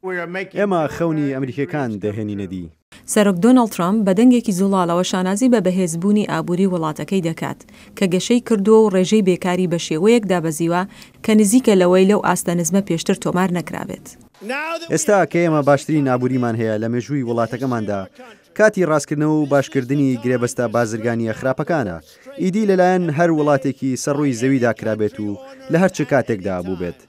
ئێمە خەونی ئەمریکەکان دەهێنینەدی. سەرۆک دۆناڵد ترامپ بە دەنگێکی زوڵاڵەوە شانازی بە بەهێزبوونی ئابووری وڵاتەکەی دەکات کە گەشەی کردووە و ڕێژەی بێکاری بە شێوەیەک دابەزیوە کە نزیکە لەوەی لەو ئاستەنزمە پێشتر تۆمار نەکرابێت. ئێستا کە ئێمە باشترین ئابووریمان هەیە لە مێژووی وڵاتەکەماندا کاتی ڕاستکردنەوە و باشکردنی گرێبەستە بازرگانیە خراپەکانە ئیدی لەلایەن هەر وڵاتێکی سەرڕووی زەویدا کرابێت و لە هەرچ کاتێکدا بوو بێت.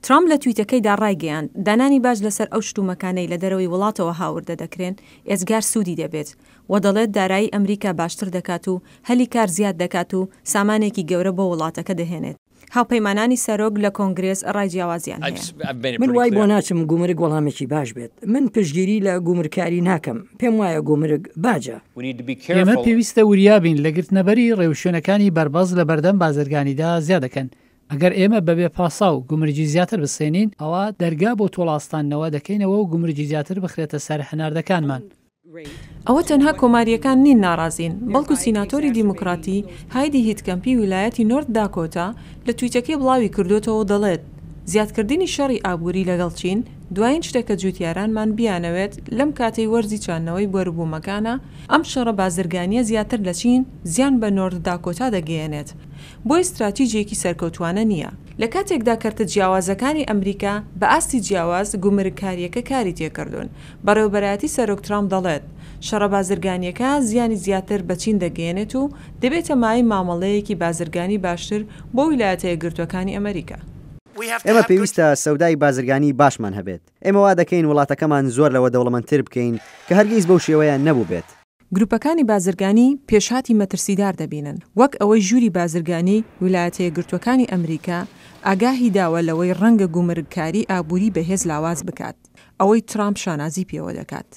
ترامپ لە تویتەکەیدا ڕایگەیاند دانانی باش لەسەر ئەو شتومەکانەی لە دەرەوەی وڵاتەوە هاوردە دەکرێن ئێزگار سوودی دەبێت و دەڵێت دارایی ئەمریکا باشتر دەکات و هەلی کار زیاد دەکات و سامانێکی گەورە بۆ وڵاتەکە دەهێنێت. هاوپەیمانانی سەرۆک لە کۆنگرێس ڕای جیاوازیان هەیە. من وای بۆ ناچم گومرگ وەڵامێکی باش بێت. من پشتگیری لە گومرکاری ناکەم. پێم وایە گومرگ باجە. ئێمە پێویستە وریابین لە گرتنەبەری ڕێوشوێنەکانی بەربەز لە بەردەم بازرگانیدا زیاد دەکەن. ئەگەر ئێمە بەبێ پاسا و گومرجی زیاتر بسێنین ئەوە دەرگا بۆ تۆڵاستانەوە دەکەینەوە و گومرجی زیاتر بخرێتە سەر هەناردەکانمان. ئەوە تەنها کۆماریەکان نین ناڕازین بەڵکو سیناتۆری دیموکراتی هایدی هیتکەمپی ویلایەتی نۆرت داکۆتا لە تویتەکەی بڵاوی کردوتەوە دەڵێت زیادکردنی شەڕی ئابووری لەگەڵ چین دوایین شتێکە جوتیارانمان بیانەوێت لەم کاتەی وەرزی چانەوەی بوەربوومەکانە ئەم شەڕە بازرگانیە زیاتر لە چین زیان بە نۆرت داکۆتا دەگەیەنێت بۆی استراتیژیەکی سەرکەوتوانە نییە. لە کاتێکدا کەرتە جیاوازەکانی ئەمریکا بە ئاستی جیاواز گومرگکاریەکە کاری تێکردوون بەڕێوەبەرایەتی سەرۆک ترامپ دەڵێت شەڕە بازرگانیەکە زیانی زیاتر بە چین دەگەیەنێت و دەبێتە مای مامەڵەیەکی بازرگانی باشتر بۆ ویلایەتە یەکگرتووەکانی ئەمریکا. ئێمە پێویستە سەودای بازرگانی باشمان هەبێت. ئێمە وا دەکەین وڵاتەکەمان زۆر لەوە دەوڵەمەندتر بکەین کە هەرگیز بەو شێوەیە نەبوو بێت. گروپەکانی بازرگانی پێشهاتی مەترسیدار دەبینن وەک ئەوەی ژووری بازرگانی ویلایەتە یەکگرتووەکانی ئەمریکا ئاگاهی داوە لەوەی ڕەنگە گومرگکاری ئابووری بەهێز لاواز بکات ئەوەی ترامپ شانازی پێوە دەکات.